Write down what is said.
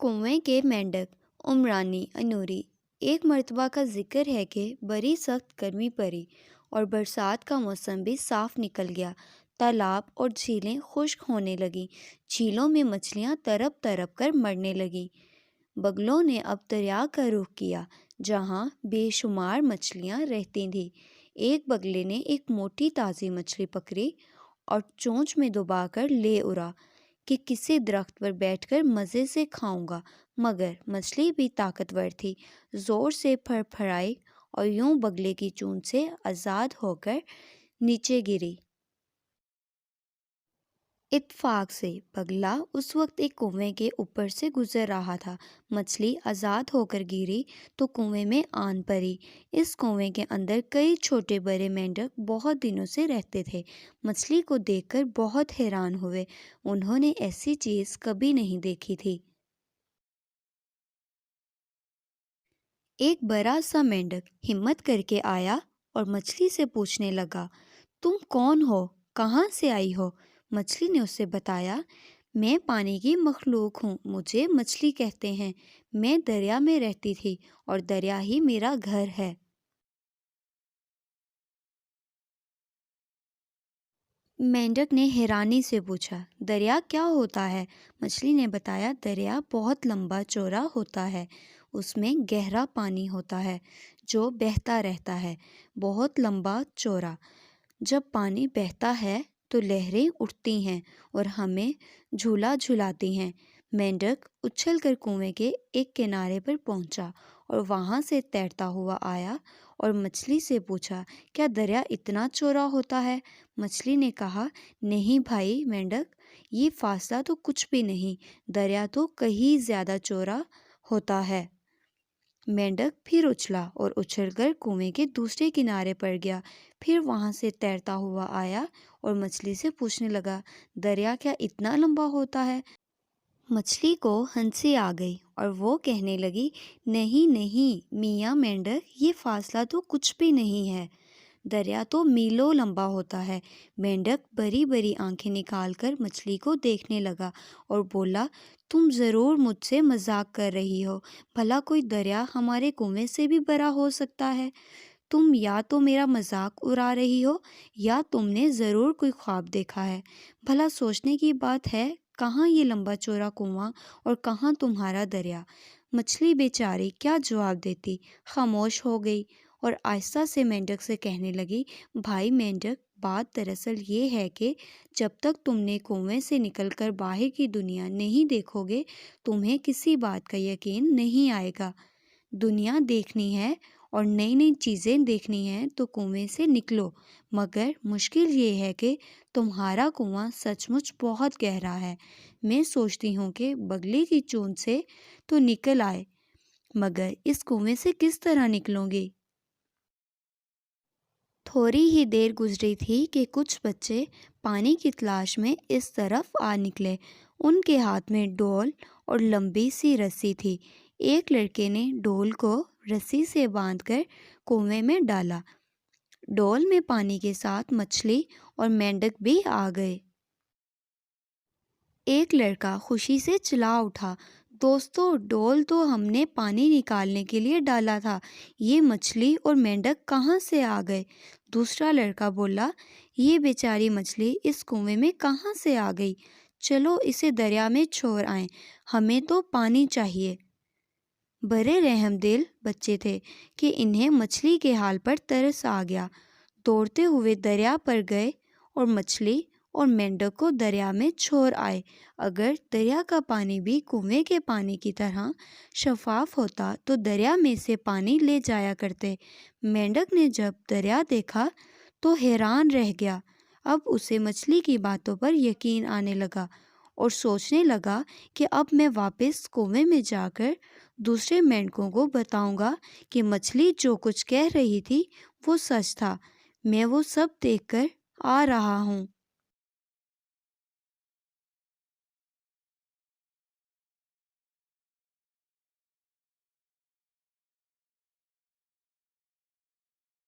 कुएं के मेंढक उमरानी अनूरी। एक मर्तबा का जिक्र है कि बड़ी सख्त गर्मी पड़ी और बरसात का मौसम भी साफ निकल गया। तालाब और झीलें खुश्क होने लगी। झीलों में मछलियां तरप तरप कर मरने लगी। बगलों ने अब दरिया का रुख किया जहां बेशुमार मछलियां रहती थीं। एक बगले ने एक मोटी ताज़ी मछली पकड़ी और चोंच में दबाकर ले उड़ा कि किसी दरख्त पर बैठकर मज़े से खाऊंगा। मगर मछली भी ताकतवर थी, ज़ोर से फड़फड़ाई और यूं बगले की चोंच से आज़ाद होकर नीचे गिरी। इत्तेफाक से बगला उस वक्त एक कुएं के ऊपर से गुजर रहा था। मछली आज़ाद होकर गिरी तो कुएं में आन पड़ी। इस कुएं के अंदर कई छोटे बड़े मेंढक बहुत दिनों से रहते थे। मछली को देखकर बहुत हैरान हुए। उन्होंने ऐसी चीज़ कभी नहीं देखी थी। एक बड़ा सा मेंढक हिम्मत करके आया और मछली से पूछने लगा, तुम कौन हो, कहाँ से आई हो? मछली ने उसे बताया, मैं पानी की मखलूक हूँ, मुझे मछली कहते हैं। मैं दरिया में रहती थी और दरिया ही मेरा घर है। मेंढक ने हैरानी से पूछा, दरिया क्या होता है? मछली ने बताया, दरिया बहुत लंबा चौड़ा होता है। उसमें गहरा पानी होता है जो बहता रहता है, बहुत लंबा चौड़ा। जब पानी बहता है तो लहरें उठती हैं और हमें झूला झुलाती हैं। मेंढक उछल कर कुएं के एक किनारे पर पहुंचा और वहां से तैरता हुआ आया और मछली से पूछा, क्या दरिया इतना चौड़ा होता है? मछली ने कहा, नहीं भाई मेंढक, ये फासला तो कुछ भी नहीं, दरिया तो कहीं ज़्यादा चौड़ा होता है। मेंढक फिर उछला और उछलकर कुएं के दूसरे किनारे पर गया। फिर वहां से तैरता हुआ आया और मछली से पूछने लगा, दरिया क्या इतना लंबा होता है? मछली को हंसी आ गई और वो कहने लगी, नहीं नहीं मियाँ मेंढक, ये फासला तो कुछ भी नहीं है, दरिया तो मीलों लंबा होता है। मेंढक बड़ी बड़ी आंखें निकालकर मछली को देखने लगा और बोला, तुम ज़रूर मुझसे मजाक कर रही हो। भला कोई दरिया हमारे कुएं से भी बड़ा हो सकता है? तुम या तो मेरा मजाक उड़ा रही हो या तुमने ज़रूर कोई ख्वाब देखा है। भला सोचने की बात है, कहाँ ये लंबा चौड़ा कुआं और कहाँ तुम्हारा दरिया? मछली बेचारी क्या जवाब देती, खामोश हो गई और आहिस्ता से मेंढक से कहने लगी, भाई मेंढक, बात दरअसल ये है कि जब तक तुमने कुएं से निकलकर बाहर की दुनिया नहीं देखोगे, तुम्हें किसी बात का यकीन नहीं आएगा। दुनिया देखनी है और नई नई चीज़ें देखनी हैं तो कुएं से निकलो, मगर मुश्किल ये है कि तुम्हारा कुआं सचमुच बहुत गहरा है। मैं सोचती हूँ कि बगले की चोंच से तो निकल आए, मगर इस कुएं से किस तरह निकलोगे? थोड़ी ही देर गुजरी थी कि कुछ बच्चे पानी की तलाश में इस तरफ आ निकले। उनके हाथ में डोल और लंबी सी रस्सी थी। एक लड़के ने डोल को रस्सी से बांधकर कुएं में डाला। डोल में पानी के साथ मछली और मेंढक भी आ गए। एक लड़का खुशी से चिल्ला उठा, दोस्तों, डोल तो हमने पानी निकालने के लिए डाला था, ये मछली और मेंढक कहाँ से आ गए? दूसरा लड़का बोला, ये बेचारी मछली इस कुएं में कहाँ से आ गई? चलो इसे दरिया में छोड़ आएं, हमें तो पानी चाहिए। बड़े रहमदिल बच्चे थे कि इन्हें मछली के हाल पर तरस आ गया। दौड़ते हुए दरिया पर गए और मछली और मेंढक को दरिया में छोड़ आए। अगर दरिया का पानी भी कुएं के पानी की तरह शफाफ होता तो दरिया में से पानी ले जाया करते। मेंढक ने जब दरिया देखा तो हैरान रह गया। अब उसे मछली की बातों पर यकीन आने लगा और सोचने लगा कि अब मैं वापस कुएं में जाकर दूसरे मेंढकों को बताऊंगा कि मछली जो कुछ कह रही थी वो सच था। मैं वो सब देखकर आ रहा हूँ।